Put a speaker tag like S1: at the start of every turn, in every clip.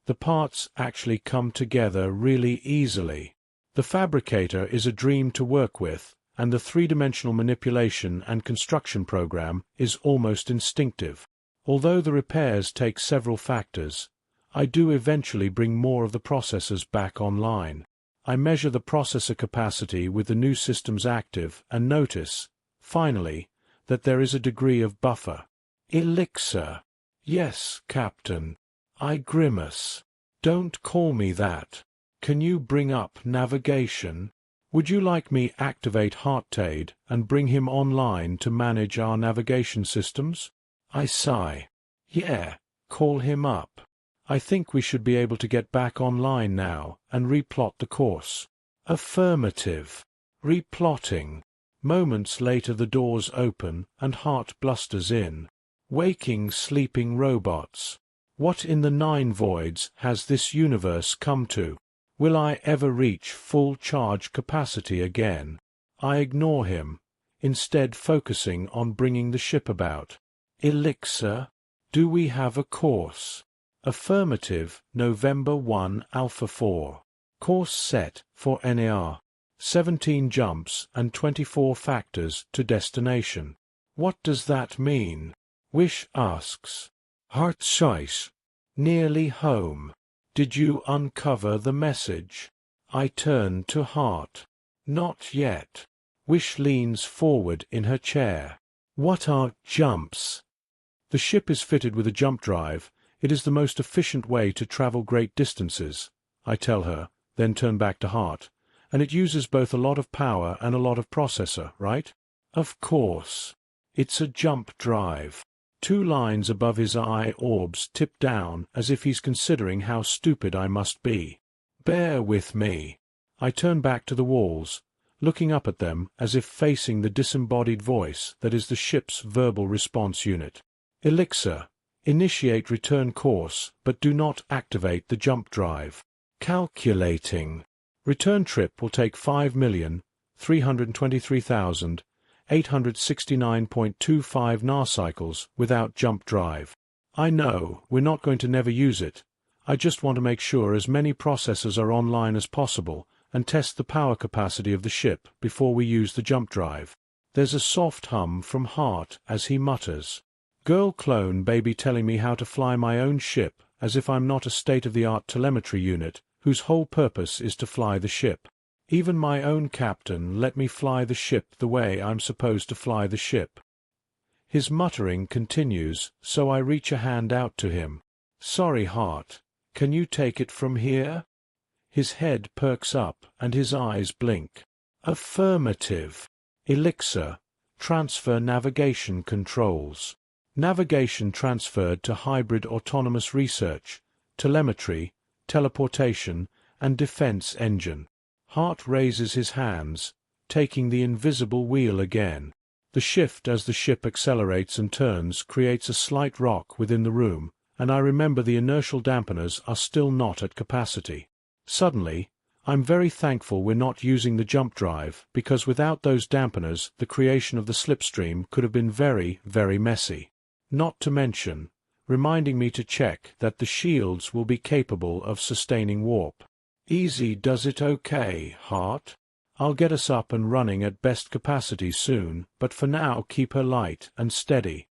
S1: The parts actually come together really easily. The fabricator is a dream to work with, and the three-dimensional manipulation and construction program is almost instinctive. Although the repairs take several factors, I do eventually bring more of the processors back online. I measure the processor capacity with the new systems active and notice, finally, that there is a degree of buffer. Elixir. Yes, Captain. I grimace. Don't call me that. Can you bring up navigation? Would you like me activate Heartade and bring him online to manage our navigation systems? I sigh. Yeah, call him up. I think we should be able to get back online now and replot the course. Affirmative. Replotting. Moments later the doors open and Hart blusters in. Waking sleeping robots. What in the nine voids has this universe come to? Will I ever reach full charge capacity again? I ignore him, instead focusing on bringing the ship about. Elixir? Do we have a course? Affirmative, November 1 Alpha 4. Course set for NAR. 17 jumps and 24 factors to destination. What does that mean? Wish asks. Heart size. Nearly home. Did you uncover the message? I turn to Heart. Not yet. Wish leans forward in her chair. What are jumps? The ship is fitted with a jump drive. It is the most efficient way to travel great distances, I tell her, then turn back to Heart. And it uses both a lot of power and a lot of processor, right? Of course. It's a jump drive. 2 lines above his eye orbs tip down as if he's considering how stupid I must be. Bear with me. I turn back to the walls, looking up at them as if facing the disembodied voice that is the ship's verbal response unit. Elixir. Initiate return course, but do not activate the jump drive. Calculating. Return trip will take 5,323,869.25 nanocycles without jump drive. I know, we're not going to never use it. I just want to make sure as many processors are online as possible and test the power capacity of the ship before we use the jump drive. There's a soft hum from Hart as he mutters. Girl clone baby telling me how to fly my own ship as if I'm not a state-of-the-art telemetry unit whose whole purpose is to fly the ship. Even my own captain let me fly the ship the way I'm supposed to fly the ship. His muttering continues, so I reach a hand out to him. Sorry, Hart. Can you take it from here? His head perks up and his eyes blink. Affirmative. Elixir. Transfer navigation controls. Navigation transferred to hybrid autonomous research, telemetry, teleportation, and defense engine. Hart raises his hands, taking the invisible wheel again. The shift as the ship accelerates and turns creates a slight rock within the room, and I remember the inertial dampeners are still not at capacity. Suddenly, I'm very thankful we're not using the jump drive, because without those dampeners the creation of the slipstream could have been very, very messy. Not to mention, reminding me to check that the shields will be capable of sustaining warp. Easy does it okay, Hart. I'll get us up and running at best capacity soon, but for now keep her light and steady.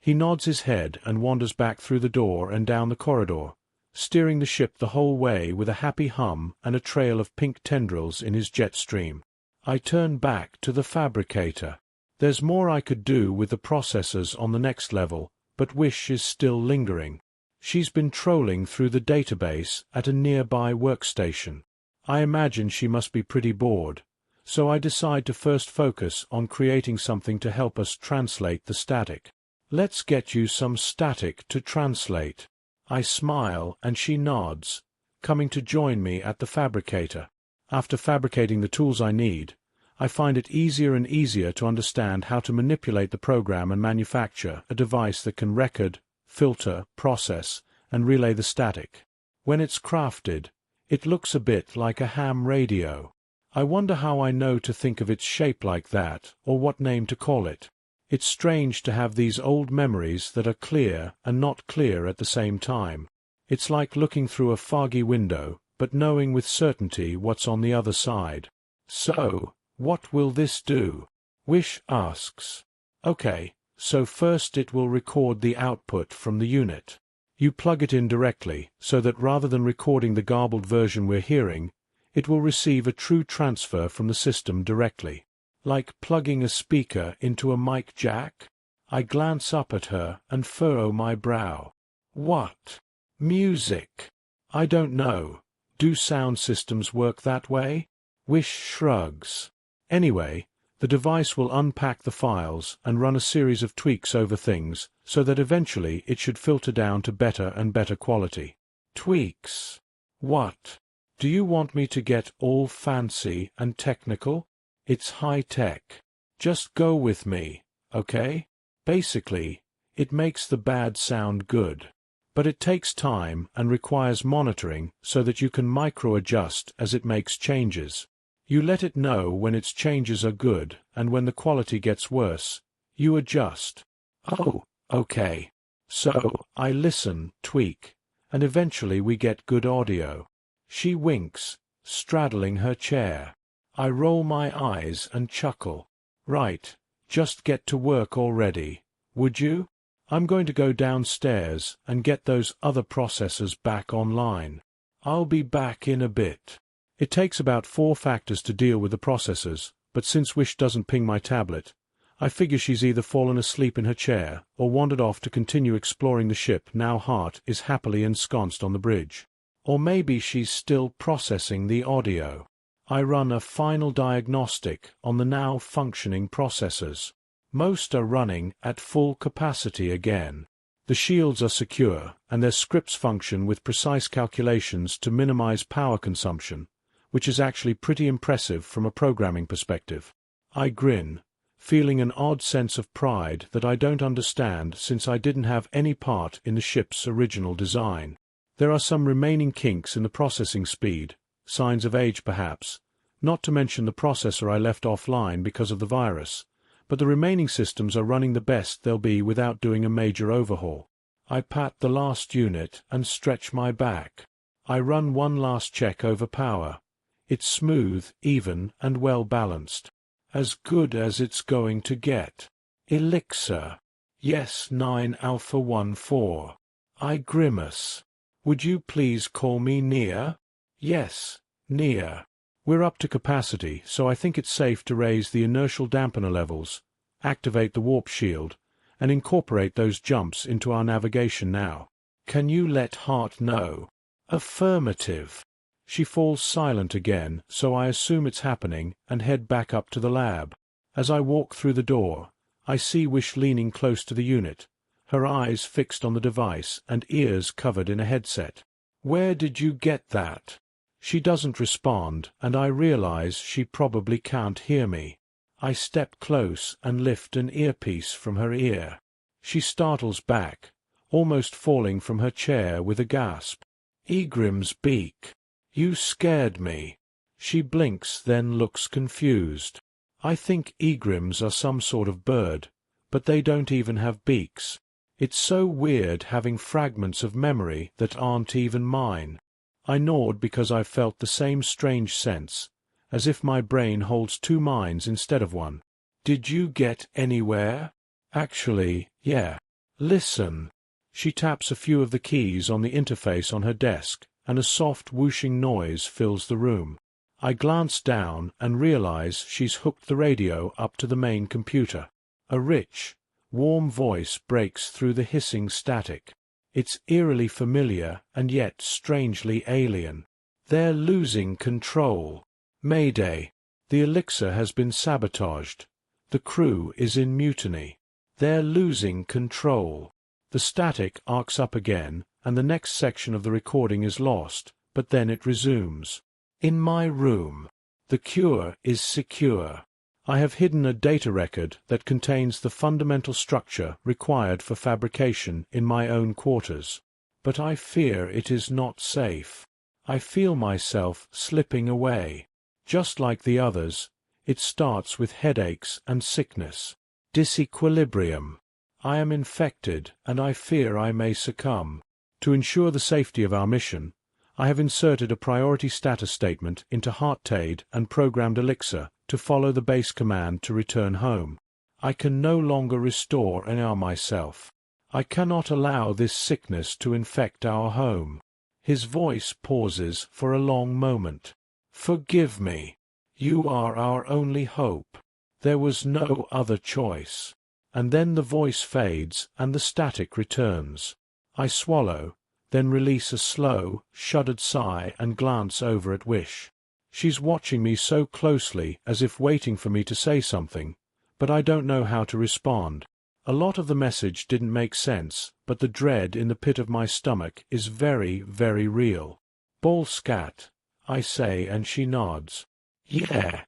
S1: He nods his head and wanders back through the door and down the corridor, steering the ship the whole way with a happy hum and a trail of pink tendrils in his jet stream. I turn back to the fabricator. There's more I could do with the processors on the next level, but Wish is still lingering. She's been trolling through the database at a nearby workstation. I imagine she must be pretty bored, so I decide to first focus on creating something to help us translate the static. Let's get you some static to translate. I smile and she nods, coming to join me at the fabricator. After fabricating the tools I need, I find it easier and easier to understand how to manipulate the program and manufacture a device that can record, filter, process, and relay the static. When it's crafted, it looks a bit like a ham radio. I wonder how I know to think of its shape like that, or what name to call it. It's strange to have these old memories that are clear and not clear at the same time. It's like looking through a foggy window, but knowing with certainty what's on the other side. So, what will this do? Wish asks. Okay, so first it will record the output from the unit. You plug it in directly, so that rather than recording the garbled version we're hearing, it will receive a true transfer from the system directly. Like plugging a speaker into a mic jack? I glance up at her and furrow my brow. What? Music? I don't know. Do sound systems work that way? Wish shrugs. Anyway, the device will unpack the files and run a series of tweaks over things, so that eventually it should filter down to better and better quality. Tweaks? What? Do you want me to get all fancy and technical? It's high-tech. Just go with me, okay? Basically, it makes the bad sound good. But it takes time and requires monitoring so that you can micro-adjust as it makes changes. You let it know when its changes are good, and when the quality gets worse, you adjust. Oh, okay. So, I listen, tweak, and eventually we get good audio. She winks, straddling her chair. I roll my eyes and chuckle. Right, just get to work already, would you? I'm going to go downstairs and get those other processors back online. I'll be back in a bit. It takes about 4 factors to deal with the processors, but since Wish doesn't ping my tablet, I figure she's either fallen asleep in her chair or wandered off to continue exploring the ship now Hart is happily ensconced on the bridge. Or maybe she's still processing the audio. I run a final diagnostic on the now functioning processors. Most are running at full capacity again. The shields are secure, and their scripts function with precise calculations to minimize power consumption, which is actually pretty impressive from a programming perspective. I grin, feeling an odd sense of pride that I don't understand since I didn't have any part in the ship's original design. There are some remaining kinks in the processing speed, signs of age perhaps, not to mention the processor I left offline because of the virus, but the remaining systems are running the best they'll be without doing a major overhaul. I pat the last unit and stretch my back. I run one last check over power. It's smooth, even, and well balanced. As good as it's going to get. Elixir. Yes, 9 Alpha 1-4. I grimace. Would you please call me Nia? Yes, Nia. We're up to capacity, so I think it's safe to raise the inertial dampener levels, activate the warp shield, and incorporate those jumps into our navigation now. Can you let Hart know? Affirmative. She falls silent again, so I assume it's happening and head back up to the lab. As I walk through the door, I see Wish leaning close to the unit, her eyes fixed on the device and ears covered in a headset. Where did you get that? She doesn't respond, and I realize she probably can't hear me. I step close and lift an earpiece from her ear. She startles back, almost falling from her chair with a gasp. Egrim's beak. You scared me. She blinks, then looks confused. I think egrims are some sort of bird, but they don't even have beaks. It's so weird having fragments of memory that aren't even mine. I nod because I felt the same strange sense, as if my brain holds 2 minds instead of one. Did you get anywhere? Actually, yeah. Listen. She taps a few of the keys on the interface on her desk, and a soft whooshing noise fills the room. I glance down and realize she's hooked the radio up to the main computer. A rich, warm voice breaks through the hissing static. It's eerily familiar and yet strangely alien. They're losing control. Mayday. The elixir has been sabotaged. The crew is in mutiny. They're losing control. The static arcs up again, and the next section of the recording is lost, but then it resumes. In my room. The cure is secure. I have hidden a data record that contains the fundamental structure required for fabrication in my own quarters. But I fear it is not safe. I feel myself slipping away. Just like the others, it starts with headaches and sickness. Disequilibrium. I am infected, and I fear I may succumb. To ensure the safety of our mission, I have inserted a priority status statement into Heartade and programmed Elixir to follow the base command to return home. I can no longer restore NR myself. I cannot allow this sickness to infect our home. His voice pauses for a long moment. Forgive me. You are our only hope. There was no other choice. And then the voice fades and the static returns. I swallow, then release a slow, shuddered sigh and glance over at Wish. She's watching me so closely as if waiting for me to say something, but I don't know how to respond. A lot of the message didn't make sense, but the dread in the pit of my stomach is very, very real. Ball scat, I say, and she nods. Yeah.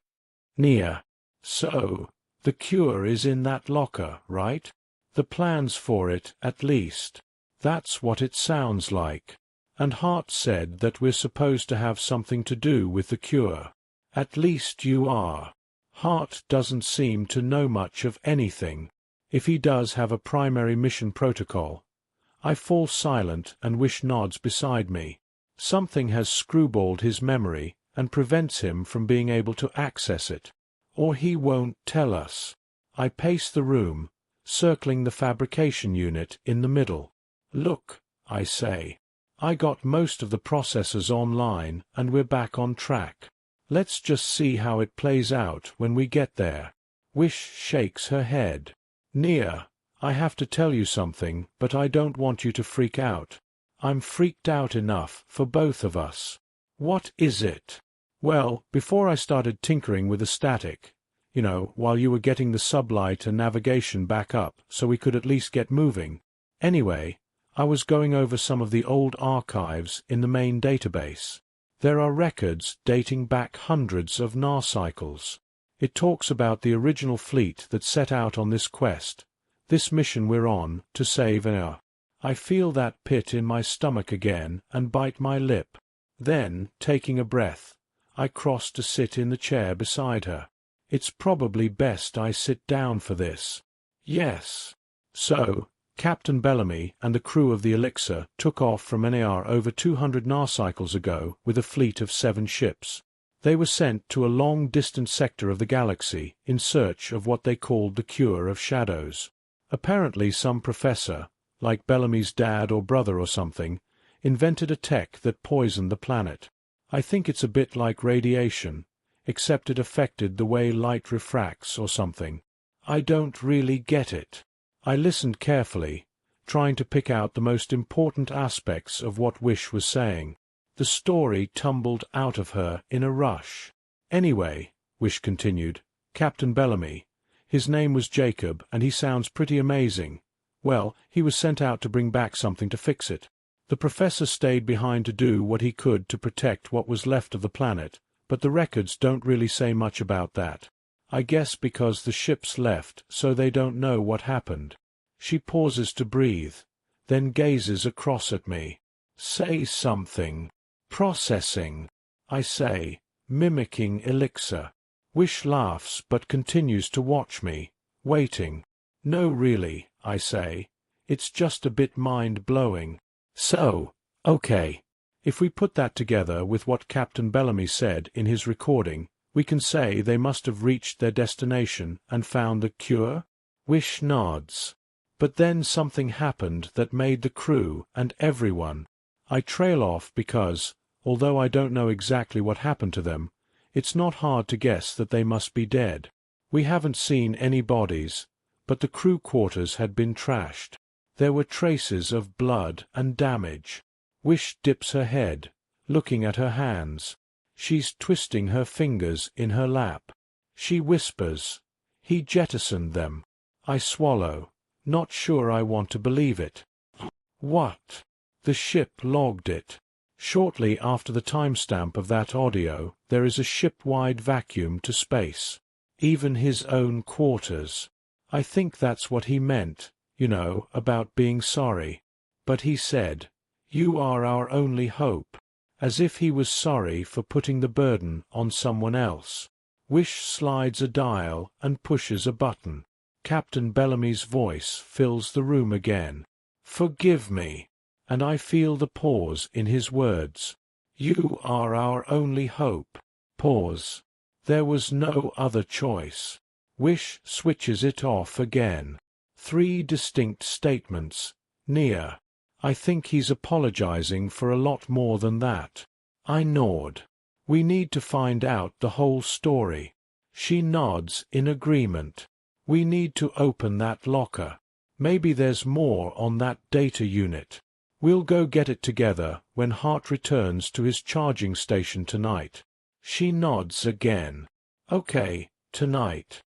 S1: Nia. So, the cure is in that locker, right? The plans for it, at least. That's what it sounds like. And Hart said that we're supposed to have something to do with the cure. At least you are. Hart doesn't seem to know much of anything. If he does have a primary mission protocol. I fall silent and Wish nods beside me. Something has screwballed his memory and prevents him from being able to access it. Or he won't tell us. I pace the room, circling the fabrication unit in the middle. Look, I say. I got most of the processors online and we're back on track. Let's just see how it plays out when we get there. Wish shakes her head. Nia, I have to tell you something, but I don't want you to freak out. I'm freaked out enough for both of us. What is it? Well, before I started tinkering with the static, while you were getting the sublight and navigation back up so we could at least get moving. Anyway, I was going over some of the old archives in the main database. There are records dating back hundreds of narcycles. It talks about the original fleet that set out on this quest, this mission we're on, to save NR. I feel that pit in my stomach again and bite my lip. Then, taking a breath, I cross to sit in the chair beside her. It's probably best I sit down for this. Yes. So, Captain Bellamy and the crew of the Elixir took off from NAR over 200 narcycles ago with a fleet of 7 ships. They were sent to a long-distant sector of the galaxy in search of what they called the Cure of Shadows. Apparently some professor, like Bellamy's dad or brother or something, invented a tech that poisoned the planet. I think it's a bit like radiation, except it affected the way light refracts or something. I don't really get it. I listened carefully, trying to pick out the most important aspects of what Wish was saying. The story tumbled out of her in a rush. Anyway, Wish continued, Captain Bellamy. His name was Jacob, and he sounds pretty amazing. Well, he was sent out to bring back something to fix it. The professor stayed behind to do what he could to protect what was left of the planet, but the records don't really say much about that. I guess because the ships left, so they don't know what happened. She pauses to breathe, then gazes across at me. Say something. Processing, I say, mimicking Elixir. Wish laughs but continues to watch me, waiting. No really, I say. It's just a bit mind-blowing. So, okay. If we put that together with what Captain Bellamy said in his recording, we can say they must have reached their destination and found the cure? Wish nods. But then something happened that made the crew and everyone. I trail off because, although I don't know exactly what happened to them, it's not hard to guess that they must be dead. We haven't seen any bodies, but the crew quarters had been trashed. There were traces of blood and damage. Wish dips her head, looking at her hands. She's twisting her fingers in her lap. She whispers, "He jettisoned them." I swallow, not sure I want to believe it. What? The ship logged it. Shortly after the timestamp of that audio, there is a ship-wide vacuum to space. Even his own quarters. I think that's what he meant, about being sorry. But he said, "You are our only hope," as if he was sorry for putting the burden on someone else. Wish slides a dial and pushes a button. Captain Bellamy's voice fills the room again. "Forgive me. and I feel the pause in his words. You are our only hope. Pause. There was no other choice. Wish switches it off again. 3 distinct statements. Nia. I think he's apologizing for a lot more than that. I nod. We need to find out the whole story. She nods in agreement. We need to open that locker. Maybe there's more on that data unit. We'll go get it together when Hart returns to his charging station tonight. She nods again. Okay, tonight.